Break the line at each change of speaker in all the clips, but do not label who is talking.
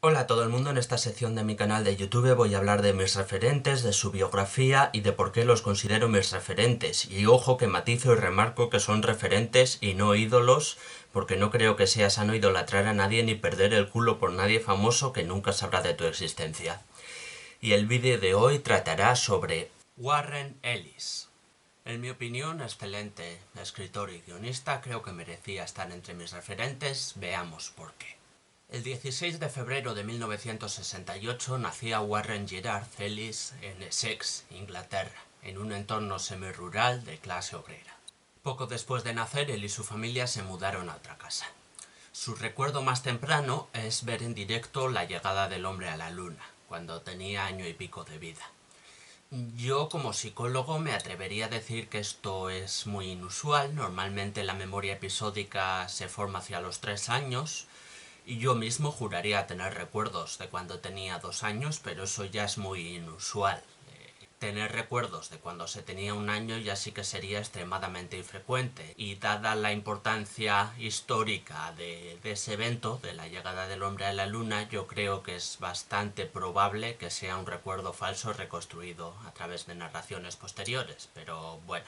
Hola a todo el mundo, en esta sección de mi canal de YouTube voy a hablar de mis referentes, de su biografía y de por qué los considero mis referentes. Y ojo que matizo y remarco que son referentes y no ídolos, porque no creo que sea sano idolatrar a nadie ni perder el culo por nadie famoso que nunca sabrá de tu existencia. Y el vídeo de hoy tratará sobre Warren Ellis. En mi opinión, excelente escritor y guionista, creo que merecía estar entre mis referentes, veamos por qué. El 16 de febrero de 1968 nacía Warren Gerard Ellis en Essex, Inglaterra, en un entorno semirural de clase obrera. Poco después de nacer, él y su familia se mudaron a otra casa. Su recuerdo más temprano es ver en directo la llegada del hombre a la luna, cuando tenía año y pico de vida. Yo, como psicólogo, me atrevería a decir que esto es muy inusual. Normalmente la memoria episódica se forma hacia los 3 años, y yo mismo juraría tener recuerdos de cuando tenía 2 años, pero eso ya es muy inusual. Tener recuerdos de cuando se tenía 1 año ya sí que sería extremadamente infrecuente, y dada la importancia histórica de ese evento, de la llegada del hombre a la luna, yo creo que es bastante probable que sea un recuerdo falso reconstruido a través de narraciones posteriores, pero bueno.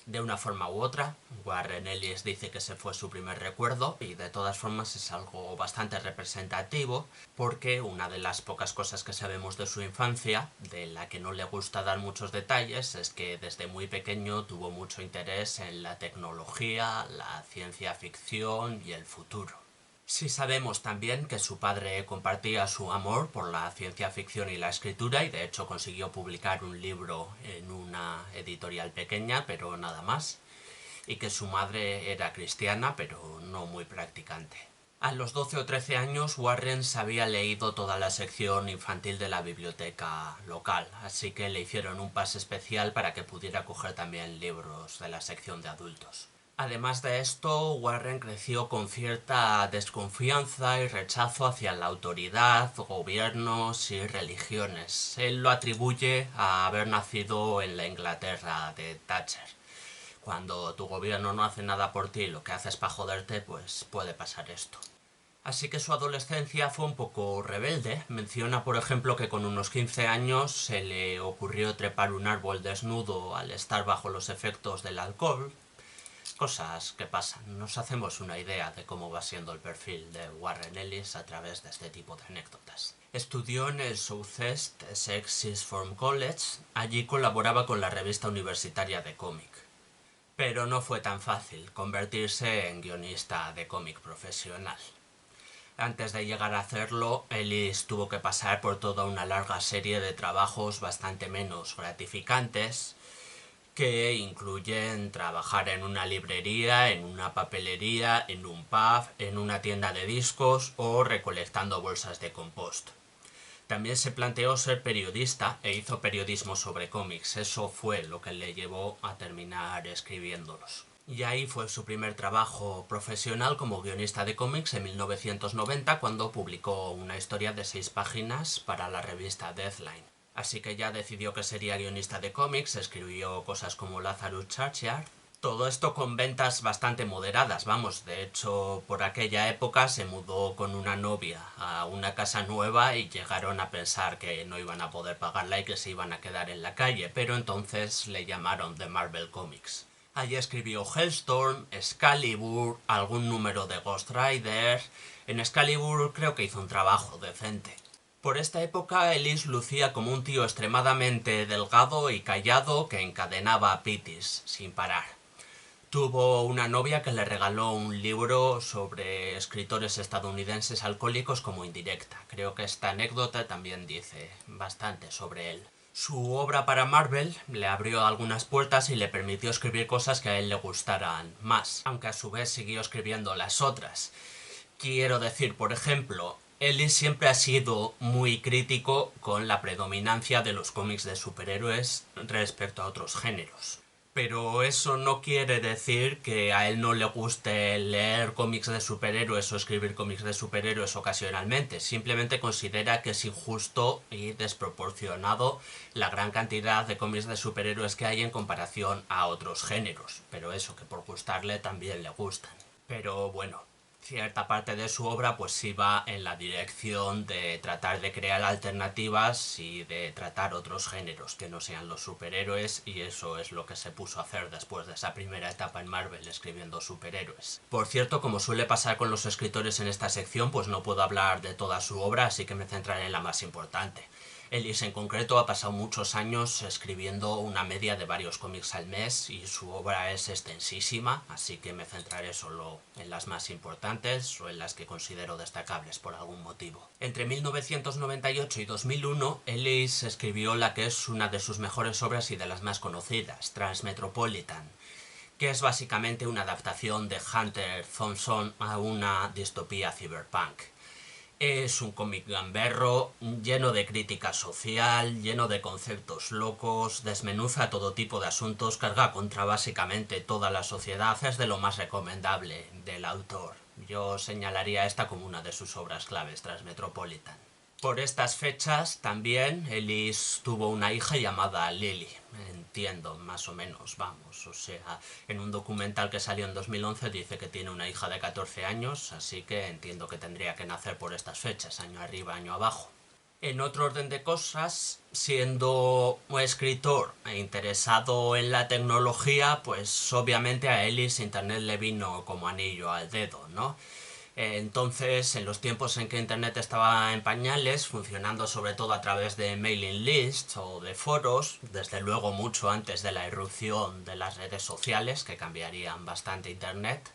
De una forma u otra, Warren Ellis dice que ese fue su primer recuerdo, y de todas formas es algo bastante representativo, porque una de las pocas cosas que sabemos de su infancia, de la que no le gusta dar muchos detalles, es que desde muy pequeño tuvo mucho interés en la tecnología, la ciencia ficción y el futuro. Sí sabemos también que su padre compartía su amor por la ciencia ficción y la escritura, y de hecho consiguió publicar un libro en una editorial pequeña, pero nada más, y que su madre era cristiana, pero no muy practicante. A los 12 o 13 años, Warren se había leído toda la sección infantil de la biblioteca local, así que le hicieron un pase especial para que pudiera coger también libros de la sección de adultos. Además de esto, Warren creció con cierta desconfianza y rechazo hacia la autoridad, gobiernos y religiones. Él lo atribuye a haber nacido en la Inglaterra de Thatcher. Cuando tu gobierno no hace nada por ti y lo que hace es para joderte, pues puede pasar esto. Así que su adolescencia fue un poco rebelde. Menciona, por ejemplo, que con unos 15 años se le ocurrió trepar un árbol desnudo al estar bajo los efectos del alcohol. Cosas que pasan. Nos hacemos una idea de cómo va siendo el perfil de Warren Ellis a través de este tipo de anécdotas. Estudió en el Southeast Essex Sixth Form College. Allí colaboraba con la revista universitaria de cómic. Pero no fue tan fácil convertirse en guionista de cómic profesional. Antes de llegar a hacerlo, Ellis tuvo que pasar por toda una larga serie de trabajos bastante menos gratificantes, que incluyen trabajar en una librería, en una papelería, en un pub, en una tienda de discos o recolectando bolsas de compost. También se planteó ser periodista e hizo periodismo sobre cómics. Eso fue lo que le llevó a terminar escribiéndolos. Y ahí fue su primer trabajo profesional como guionista de cómics en 1990, cuando publicó una historia de 6 páginas para la revista Deadline. Así que ya decidió que sería guionista de cómics, escribió cosas como Lazarus Churchyard. Todo esto con ventas bastante moderadas, vamos, de hecho por aquella época se mudó con una novia a una casa nueva y llegaron a pensar que no iban a poder pagarla y que se iban a quedar en la calle, pero entonces le llamaron The Marvel Comics. Allí escribió Hellstorm, Excalibur, algún número de Ghost Rider. En Excalibur creo que hizo un trabajo decente. Por esta época, Ellis lucía como un tío extremadamente delgado y callado que encadenaba a pitis sin parar. Tuvo una novia que le regaló un libro sobre escritores estadounidenses alcohólicos como indirecta. Creo que esta anécdota también dice bastante sobre él. Su obra para Marvel le abrió algunas puertas y le permitió escribir cosas que a él le gustaran más, aunque a su vez siguió escribiendo las otras. Quiero decir, por ejemplo, Ellis siempre ha sido muy crítico con la predominancia de los cómics de superhéroes respecto a otros géneros. Pero eso no quiere decir que a él no le guste leer cómics de superhéroes o escribir cómics de superhéroes ocasionalmente. Simplemente considera que es injusto y desproporcionado la gran cantidad de cómics de superhéroes que hay en comparación a otros géneros. Pero eso, que por gustarle también le gustan. Pero bueno, Cierta parte de su obra pues sí va en la dirección de tratar de crear alternativas y de tratar otros géneros que no sean los superhéroes, y eso es lo que se puso a hacer después de esa primera etapa en Marvel escribiendo superhéroes. Por cierto, como suele pasar con los escritores en esta sección, pues no puedo hablar de toda su obra, así que me centraré en la más importante. Ellis en concreto ha pasado muchos años escribiendo una media de varios cómics al mes y su obra es extensísima, así que me centraré solo en las más importantes o en las que considero destacables por algún motivo. Entre 1998 y 2001, Ellis escribió la que es una de sus mejores obras y de las más conocidas, Transmetropolitan, que es básicamente una adaptación de Hunter Thompson a una distopía cyberpunk. Es un cómic gamberro, lleno de crítica social, lleno de conceptos locos, desmenuza todo tipo de asuntos, carga contra básicamente toda la sociedad, es de lo más recomendable del autor. Yo señalaría esta como una de sus obras claves tras Metropolitan. Por estas fechas también Ellis tuvo una hija llamada Lily. Entiendo, más o menos, vamos. O sea, en un documental que salió en 2011 dice que tiene una hija de 14 años, así que entiendo que tendría que nacer por estas fechas, año arriba, año abajo. En otro orden de cosas, siendo un escritor e interesado en la tecnología, pues obviamente a Ellis Internet le vino como anillo al dedo, ¿no? Entonces, en los tiempos en que Internet estaba en pañales, funcionando sobre todo a través de mailing lists o de foros, desde luego mucho antes de la irrupción de las redes sociales, que cambiarían bastante Internet,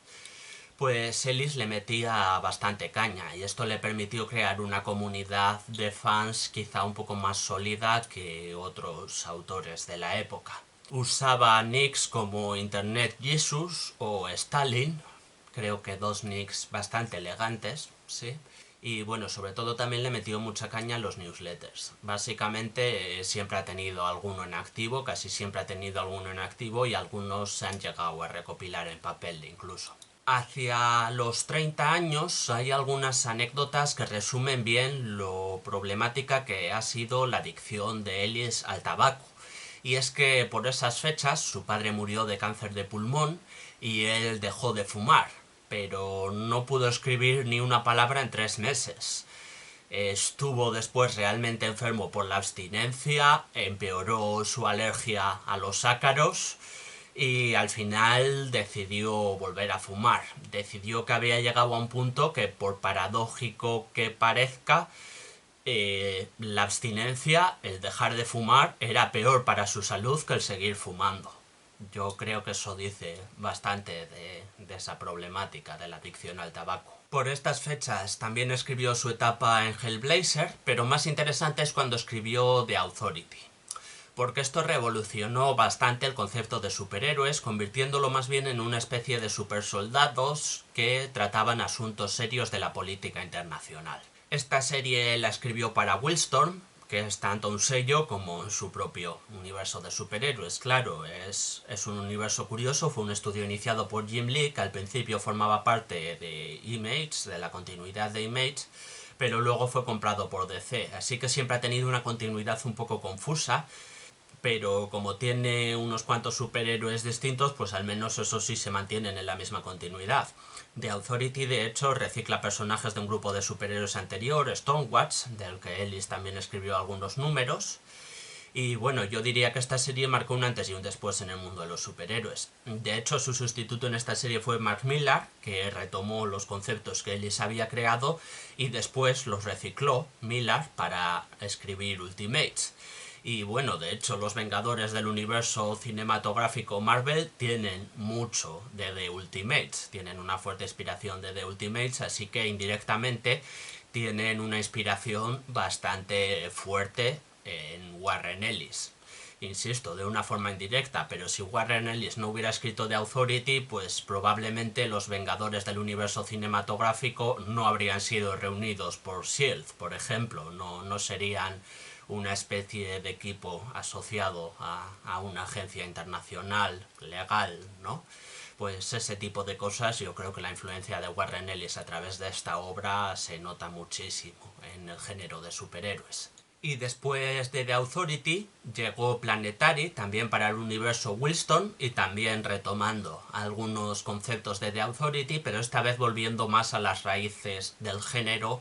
pues Ellis le metía bastante caña y esto le permitió crear una comunidad de fans quizá un poco más sólida que otros autores de la época. Usaba nicks como Internet Jesus o Stalin, creo que dos nicks bastante elegantes, sí. Y bueno, sobre todo también le metió mucha caña a los newsletters. Básicamente siempre ha tenido alguno en activo, casi siempre ha tenido alguno en activo y algunos se han llegado a recopilar en papel incluso. Hacia los 30 años hay algunas anécdotas que resumen bien lo problemática que ha sido la adicción de Ellis al tabaco. Y es que por esas fechas su padre murió de cáncer de pulmón y él dejó de fumar, pero no pudo escribir ni una palabra en 3 meses. Estuvo después realmente enfermo por la abstinencia, empeoró su alergia a los ácaros y al final decidió volver a fumar. Decidió que había llegado a un punto que, por paradójico que parezca, la abstinencia, el dejar de fumar, era peor para su salud que el seguir fumando. Yo creo que eso dice bastante de esa problemática de la adicción al tabaco. Por estas fechas también escribió su etapa en Hellblazer, pero más interesante es cuando escribió The Authority, porque esto revolucionó bastante el concepto de superhéroes, convirtiéndolo más bien en una especie de supersoldados que trataban asuntos serios de la política internacional. Esta serie la escribió para Wildstorm, que es tanto un sello como su propio universo de superhéroes. Claro, es un universo curioso, fue un estudio iniciado por Jim Lee, que al principio formaba parte de Image, de la continuidad de Image, pero luego fue comprado por DC, así que siempre ha tenido una continuidad un poco confusa, pero como tiene unos cuantos superhéroes distintos, pues al menos esos sí se mantienen en la misma continuidad. The Authority, de hecho, recicla personajes de un grupo de superhéroes anterior, Stonewatch, del que Ellis también escribió algunos números. Y bueno, yo diría que esta serie marcó un antes y un después en el mundo de los superhéroes. De hecho, su sustituto en esta serie fue Mark Millar, que retomó los conceptos que Ellis había creado y después los recicló Millar para escribir Ultimates. Y bueno, de hecho los Vengadores del universo cinematográfico Marvel tienen mucho de The Ultimates, tienen una fuerte inspiración de The Ultimates, así que indirectamente tienen una inspiración bastante fuerte en Warren Ellis. Insisto, de una forma indirecta, pero si Warren Ellis no hubiera escrito The Authority, pues probablemente los Vengadores del universo cinematográfico no habrían sido reunidos por S.H.I.E.L.D., por ejemplo, no serían una especie de equipo asociado a una agencia internacional legal, ¿no? Pues ese tipo de cosas, yo creo que la influencia de Warren Ellis a través de esta obra se nota muchísimo en el género de superhéroes. Y después de The Authority llegó Planetary, también para el universo Wildstorm, y también retomando algunos conceptos de The Authority, pero esta vez volviendo más a las raíces del género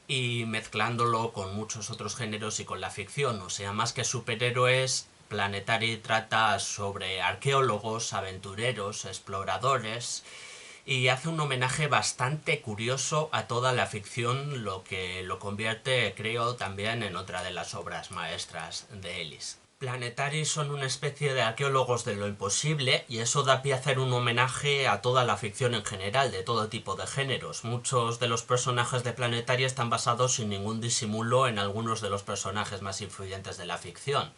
y mezclándolo con muchos otros géneros y con la ficción. O sea, más que superhéroes, Planetary trata sobre arqueólogos, aventureros, exploradores, y hace un homenaje bastante curioso a toda la ficción, lo que lo convierte, creo, también en otra de las obras maestras de Ellis. Planetary son una especie de arqueólogos de lo imposible, y eso da pie a hacer un homenaje a toda la ficción en general, de todo tipo de géneros. Muchos de los personajes de Planetary están basados sin ningún disimulo en algunos de los personajes más influyentes de la ficción.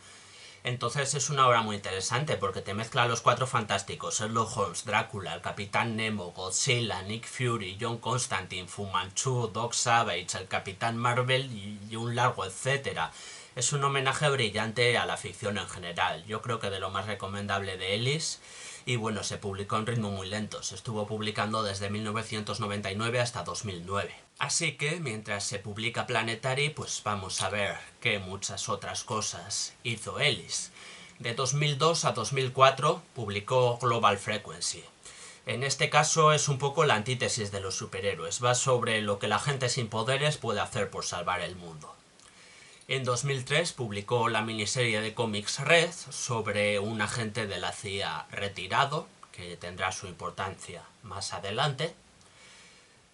Entonces es una obra muy interesante porque te mezcla a los cuatro fantásticos: Sherlock Holmes, Drácula, el Capitán Nemo, Godzilla, Nick Fury, John Constantine, Fu Manchu, Doc Savage, el Capitán Marvel y un largo etcétera. Es un homenaje brillante a la ficción en general. Yo creo que de lo más recomendable de Ellis. Y bueno, se publicó en ritmo muy lento. Se estuvo publicando desde 1999 hasta 2009. Así que mientras se publica Planetary, pues vamos a ver qué muchas otras cosas hizo Ellis. De 2002 a 2004 publicó Global Frequency. En este caso es un poco la antítesis de los superhéroes. Va sobre lo que la gente sin poderes puede hacer por salvar el mundo. En 2003 publicó la miniserie de cómics Red sobre un agente de la CIA retirado, que tendrá su importancia más adelante.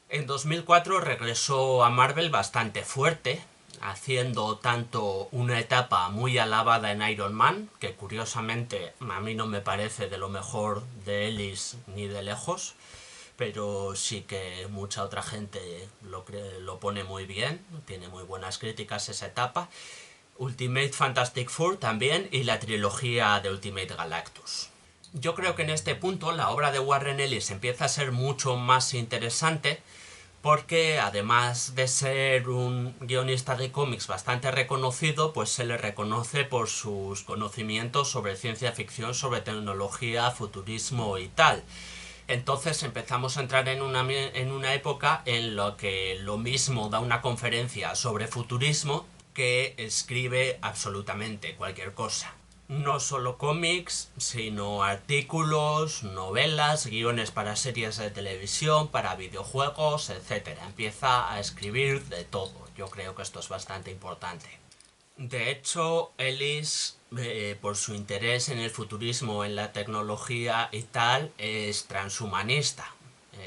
En 2004 regresó a Marvel bastante fuerte, haciendo tanto una etapa muy alabada en Iron Man, que curiosamente a mí no me parece de lo mejor de Ellis ni de lejos, pero sí que mucha otra gente lo pone muy bien, tiene muy buenas críticas esa etapa. Ultimate Fantastic Four también, y la trilogía de Ultimate Galactus. Yo creo que en este punto la obra de Warren Ellis empieza a ser mucho más interesante, porque además de ser un guionista de cómics bastante reconocido, pues se le reconoce por sus conocimientos sobre ciencia ficción, sobre tecnología, futurismo y tal. Entonces empezamos a entrar en una época en la que lo mismo da una conferencia sobre futurismo que escribe absolutamente cualquier cosa. No solo cómics, sino artículos, novelas, guiones para series de televisión, para videojuegos, etc. Empieza a escribir de todo. Yo creo que esto es bastante importante. De hecho, Ellis, por su interés en el futurismo, en la tecnología y tal, es transhumanista.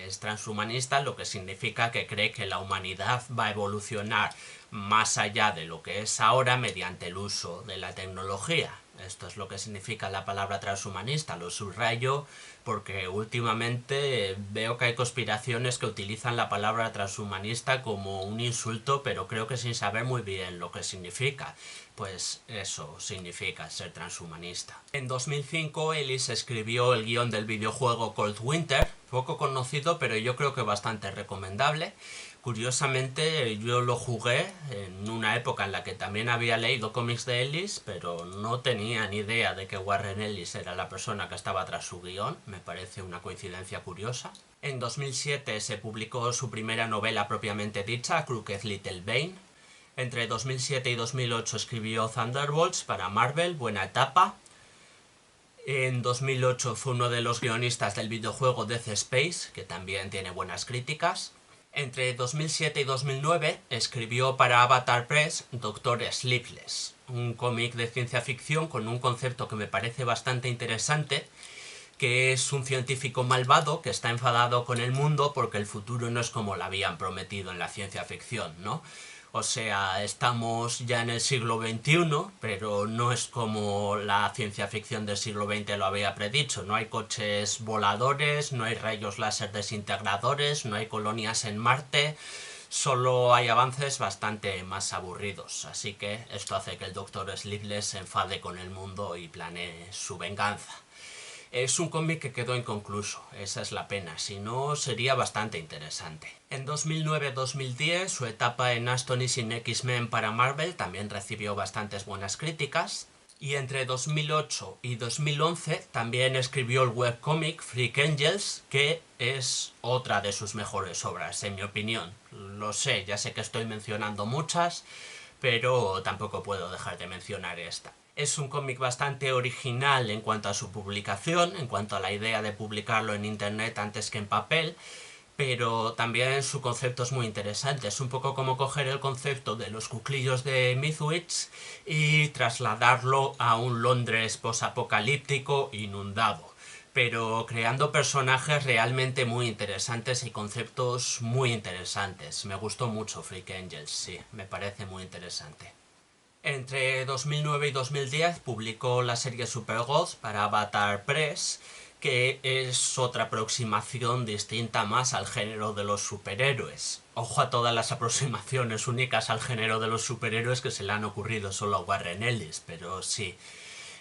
Es transhumanista, lo que significa que cree que la humanidad va a evolucionar más allá de lo que es ahora mediante el uso de la tecnología. Esto es lo que significa la palabra transhumanista. Lo subrayo porque últimamente veo que hay conspiraciones que utilizan la palabra transhumanista como un insulto, pero creo que sin saber muy bien lo que significa. Pues eso significa ser transhumanista. En 2005 Ellis escribió el guión del videojuego Cold Winter, poco conocido pero yo creo que bastante recomendable. Curiosamente yo lo jugué en una época en la que también había leído cómics de Ellis, pero no tenía ni idea de que Warren Ellis era la persona que estaba tras su guión. Me parece una coincidencia curiosa. En 2007 se publicó su primera novela propiamente dicha, Crooked Little Bane. Entre 2007 y 2008 escribió Thunderbolts para Marvel, buena etapa. En 2008 fue uno de los guionistas del videojuego Death Space, que también tiene buenas críticas. Entre 2007 y 2009 escribió para Avatar Press Doctor Sleepless, un cómic de ciencia ficción con un concepto que me parece bastante interesante, que es un científico malvado que está enfadado con el mundo porque el futuro no es como lo habían prometido en la ciencia ficción, ¿no? O sea, estamos ya en el siglo XXI, pero no es como la ciencia ficción del siglo XX lo había predicho. No hay coches voladores, no hay rayos láser desintegradores, no hay colonias en Marte, solo hay avances bastante más aburridos. Así que esto hace que el Dr. Sleepless se enfade con el mundo y planee su venganza. Es un cómic que quedó inconcluso, esa es la pena, si no sería bastante interesante. En 2009-2010 su etapa en Astonishing X-Men para Marvel también recibió bastantes buenas críticas. Y entre 2008 y 2011 también escribió el webcómic Freak Angels, que es otra de sus mejores obras, en mi opinión. Lo sé, ya sé que estoy mencionando muchas, pero tampoco puedo dejar de mencionar esta. Es un cómic bastante original en cuanto a su publicación, en cuanto a la idea de publicarlo en internet antes que en papel, pero también su concepto es muy interesante. Es un poco como coger el concepto de los cuclillos de Mythwits y trasladarlo a un Londres posapocalíptico inundado, pero creando personajes realmente muy interesantes y conceptos muy interesantes. Me gustó mucho Freak Angels, sí, me parece muy interesante. Entre 2009 y 2010 publicó la serie Superghost para Avatar Press, que es otra aproximación distinta más al género de los superhéroes. Ojo a todas las aproximaciones únicas al género de los superhéroes que se le han ocurrido solo a Warren Ellis, pero sí.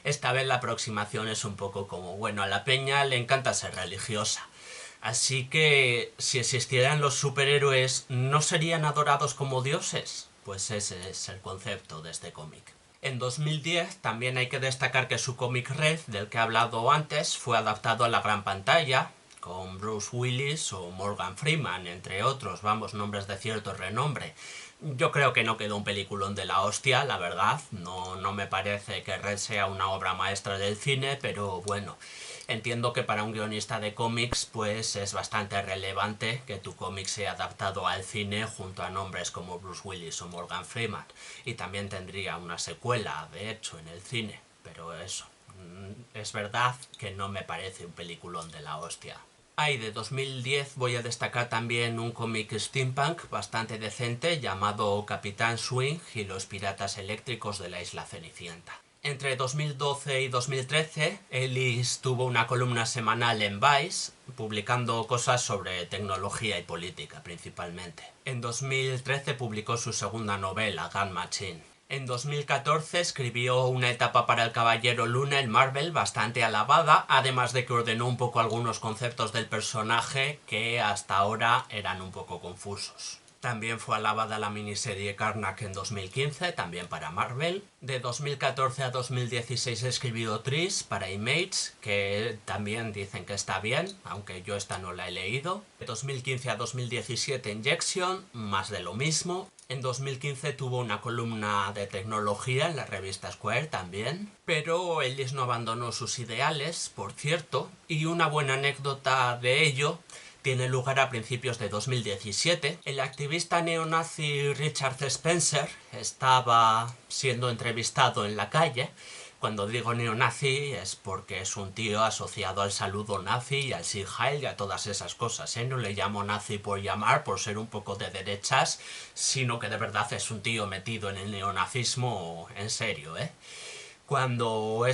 Esta vez la aproximación es un poco como, bueno, a la peña le encanta ser religiosa. Así que, si existieran los superhéroes, ¿no serían adorados como dioses? Pues ese es el concepto de este cómic. En 2010 también hay que destacar que su cómic Red, del que he hablado antes, fue adaptado a la gran pantalla, con Bruce Willis o Morgan Freeman, entre otros, vamos, nombres de cierto renombre. Yo creo que no quedó un peliculón de la hostia, la verdad. No me parece que Red sea una obra maestra del cine, pero bueno, entiendo que para un guionista de cómics pues es bastante relevante que tu cómic sea adaptado al cine junto a nombres como Bruce Willis o Morgan Freeman. Y también tendría una secuela, de hecho, en el cine. Pero eso, es verdad que no me parece un peliculón de la hostia. De 2010 voy a destacar también un cómic steampunk bastante decente llamado Capitán Swing y los piratas eléctricos de la isla Cenicienta. Entre 2012 y 2013, Ellis tuvo una columna semanal en Vice, publicando cosas sobre tecnología y política principalmente. En 2013 publicó su segunda novela, Gun Machine. En 2014 escribió una etapa para el Caballero Luna en Marvel bastante alabada, además de que ordenó un poco algunos conceptos del personaje que hasta ahora eran un poco confusos. También fue alabada la miniserie Karnak en 2015, también para Marvel. De 2014 a 2016 escribió Tris para Image, que también dicen que está bien, aunque yo esta no la he leído. De 2015 a 2017 Injection, más de lo mismo. En 2015 tuvo una columna de tecnología en la revista Square también, pero Ellis no abandonó sus ideales, por cierto, y una buena anécdota de ello tiene lugar a principios de 2017. El activista neonazi Richard Spencer estaba siendo entrevistado en la calle. Cuando digo neonazi es porque es un tío asociado al saludo nazi y al Sieg Heil y a todas esas cosas, ¿eh? No le llamo nazi por llamar, por ser un poco de derechas, sino que de verdad es un tío metido en el neonazismo en serio, ¿eh? Cuando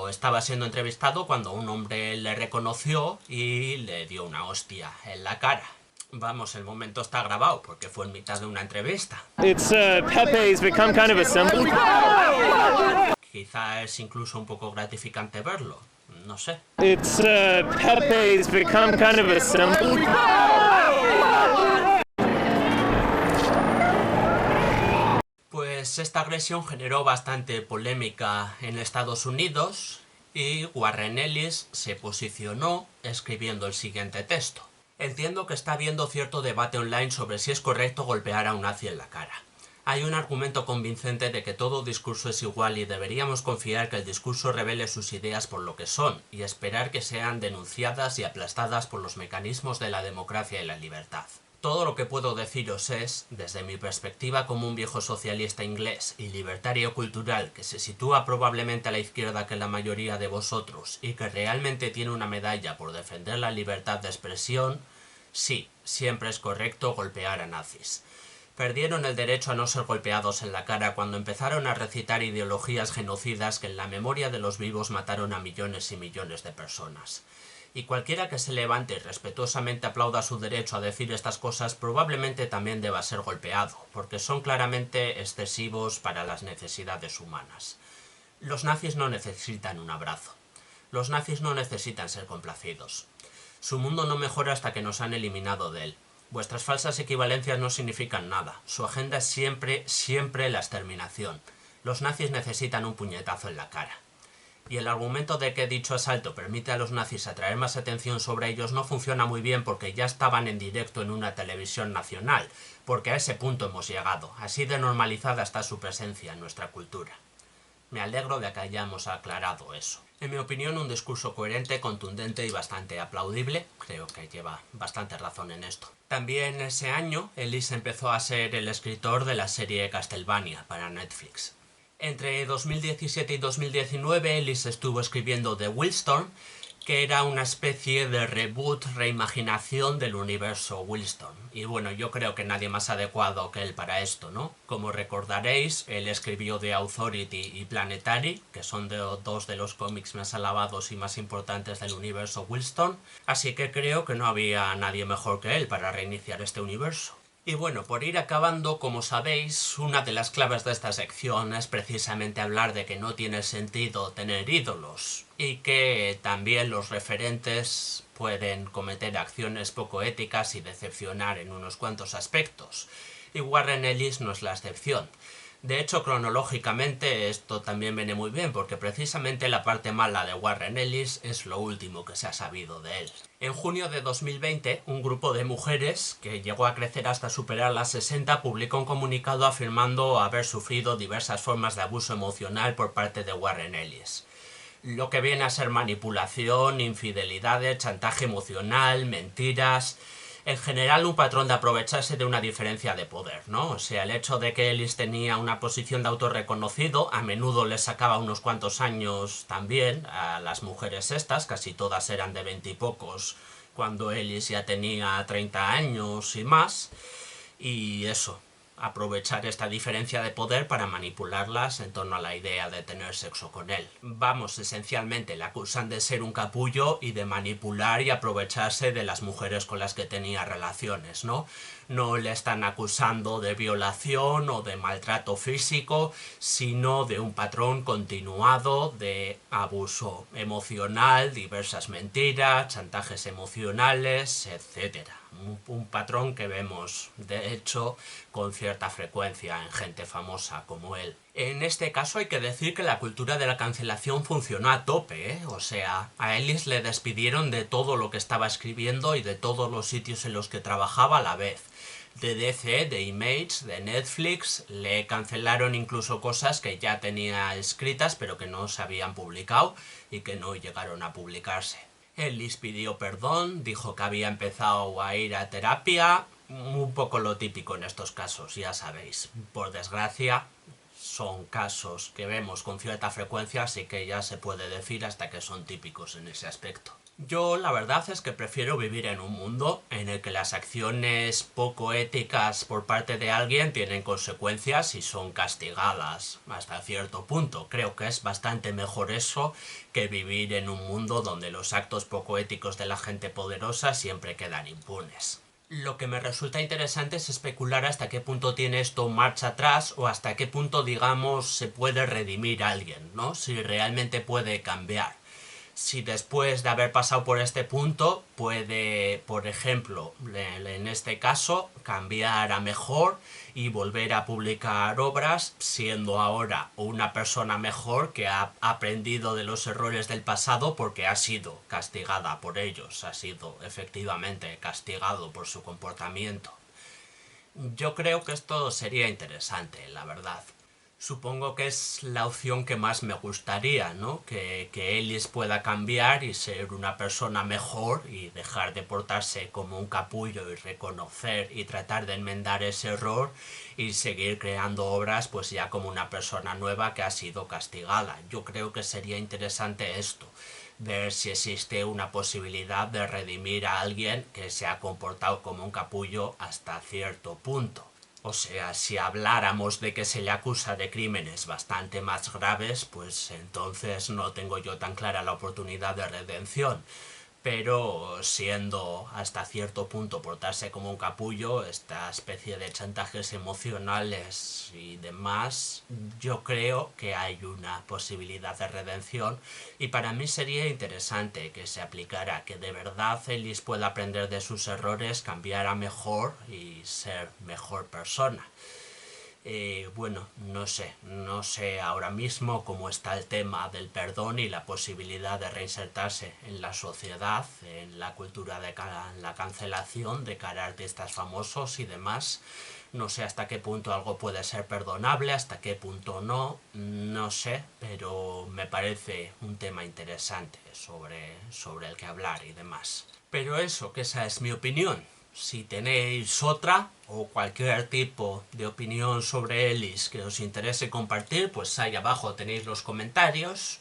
estaba siendo entrevistado, cuando un hombre le reconoció y le dio una hostia en la cara. Vamos, el momento está grabado porque fue en mitad de una entrevista.
Pepe's become kind of a symbol.
Quizá es incluso un poco gratificante verlo, no sé.
Pepe's become kind of a symbol.
Pues esta agresión generó bastante polémica en Estados Unidos y Warren Ellis se posicionó escribiendo el siguiente texto. Entiendo que está habiendo cierto debate online sobre si es correcto golpear a un nazi en la cara. Hay un argumento convincente de que todo discurso es igual y deberíamos confiar que el discurso revele sus ideas por lo que son y esperar que sean denunciadas y aplastadas por los mecanismos de la democracia y la libertad. Todo lo que puedo deciros es, desde mi perspectiva como un viejo socialista inglés y libertario cultural que se sitúa probablemente a la izquierda que la mayoría de vosotros y que realmente tiene una medalla por defender la libertad de expresión, sí, siempre es correcto golpear a nazis. Perdieron el derecho a no ser golpeados en la cara cuando empezaron a recitar ideologías genocidas que en la memoria de los vivos mataron a millones y millones de personas. Y cualquiera que se levante y respetuosamente aplauda su derecho a decir estas cosas probablemente también deba ser golpeado, porque son claramente excesivos para las necesidades humanas. Los nazis no necesitan un abrazo. Los nazis no necesitan ser complacidos. Su mundo no mejora hasta que nos han eliminado de él. Vuestras falsas equivalencias no significan nada. Su agenda es siempre la exterminación. Los nazis necesitan un puñetazo en la cara. Y el argumento de que dicho asalto permite a los nazis atraer más atención sobre ellos no funciona muy bien porque ya estaban en directo en una televisión nacional, porque a ese punto hemos llegado, así de normalizada está su presencia en nuestra cultura. Me alegro de que hayamos aclarado eso. En mi opinión, un discurso coherente, contundente y bastante aplaudible. Creo que lleva bastante razón en esto. También ese año, Ellis empezó a ser el escritor de la serie Castlevania para Netflix. Entre 2017 y 2019, Ellis estuvo escribiendo The Wildstorm, que era una especie de reboot, reimaginación del universo Wildstorm. Y bueno, yo creo que nadie más adecuado que él para esto, ¿no? Como recordaréis, él escribió The Authority y Planetary, que son dos de los cómics más alabados y más importantes del universo Wildstorm, así que creo que no había nadie mejor que él para reiniciar este universo. Y bueno, por ir acabando, como sabéis, una de las claves de esta sección es precisamente hablar de que no tiene sentido tener ídolos y que también los referentes pueden cometer acciones poco éticas y decepcionar en unos cuantos aspectos. Y Warren Ellis no es la excepción. De hecho, cronológicamente esto también viene muy bien, porque precisamente la parte mala de Warren Ellis es lo último que se ha sabido de él. En junio de 2020, un grupo de mujeres, que llegó a crecer hasta superar las 60, publicó un comunicado afirmando haber sufrido diversas formas de abuso emocional por parte de Warren Ellis. Lo que viene a ser manipulación, infidelidades, chantaje emocional, mentiras... En general, un patrón de aprovecharse de una diferencia de poder, ¿no? O sea, el hecho de que Ellis tenía una posición de autorreconocido, a menudo le sacaba unos cuantos años también a las mujeres estas, casi todas eran de 20 y pocos, cuando Ellis ya tenía 30 años y más, y eso, aprovechar esta diferencia de poder para manipularlas en torno a la idea de tener sexo con él. Vamos, esencialmente le acusan de ser un capullo y de manipular y aprovecharse de las mujeres con las que tenía relaciones, ¿no? No le están acusando de violación o de maltrato físico, sino de un patrón continuado de abuso emocional, diversas mentiras, chantajes emocionales, etc. Un patrón que vemos, de hecho, con cierta frecuencia en gente famosa como él. En este caso hay que decir que la cultura de la cancelación funcionó a tope, ¿eh? O sea, a Ellis le despidieron de todo lo que estaba escribiendo y de todos los sitios en los que trabajaba a la vez. De DC, de Image, de Netflix, le cancelaron incluso cosas que ya tenía escritas pero que no se habían publicado y que no llegaron a publicarse. Ellis pidió perdón, dijo que había empezado a ir a terapia, un poco lo típico en estos casos, ya sabéis. Por desgracia, son casos que vemos con cierta frecuencia, así que ya se puede decir hasta que son típicos en ese aspecto. Yo la verdad es que prefiero vivir en un mundo en el que las acciones poco éticas por parte de alguien tienen consecuencias y son castigadas hasta cierto punto. Creo que es bastante mejor eso que vivir en un mundo donde los actos poco éticos de la gente poderosa siempre quedan impunes. Lo que me resulta interesante es especular hasta qué punto tiene esto marcha atrás o hasta qué punto, digamos, se puede redimir a alguien, ¿no? Si realmente puede cambiar. Si después de haber pasado por este punto puede, por ejemplo, en este caso, cambiar a mejor y volver a publicar obras, siendo ahora una persona mejor que ha aprendido de los errores del pasado porque ha sido castigada por ellos, ha sido efectivamente castigado por su comportamiento. Yo creo que esto sería interesante, la verdad. Supongo que es la opción que más me gustaría, ¿no? Que Ellis pueda cambiar y ser una persona mejor y dejar de portarse como un capullo y reconocer y tratar de enmendar ese error y seguir creando obras pues ya como una persona nueva que ha sido castigada. Yo creo que sería interesante esto, ver si existe una posibilidad de redimir a alguien que se ha comportado como un capullo hasta cierto punto. O sea, si habláramos de que se le acusa de crímenes bastante más graves, pues entonces no tengo yo tan clara la oportunidad de redención. Pero siendo hasta cierto punto portarse como un capullo, esta especie de chantajes emocionales y demás, yo creo que hay una posibilidad de redención y para mí sería interesante que se aplicara, que de verdad Ellis pueda aprender de sus errores, cambiar a mejor y ser mejor persona. Bueno, no sé ahora mismo cómo está el tema del perdón y la posibilidad de reinsertarse en la sociedad, en la cultura de la cancelación de cara a artistas famosos y demás. No sé hasta qué punto algo puede ser perdonable, hasta qué punto no sé, pero me parece un tema interesante sobre el que hablar y demás. Pero eso, que esa es mi opinión. Si tenéis otra o cualquier tipo de opinión sobre Ellis que os interese compartir, pues ahí abajo tenéis los comentarios.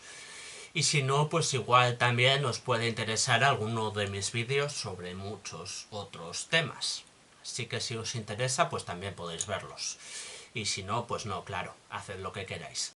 Y si no, pues igual también os puede interesar alguno de mis vídeos sobre muchos otros temas. Así que si os interesa, pues también podéis verlos. Y si no, pues no, claro, haced lo que queráis.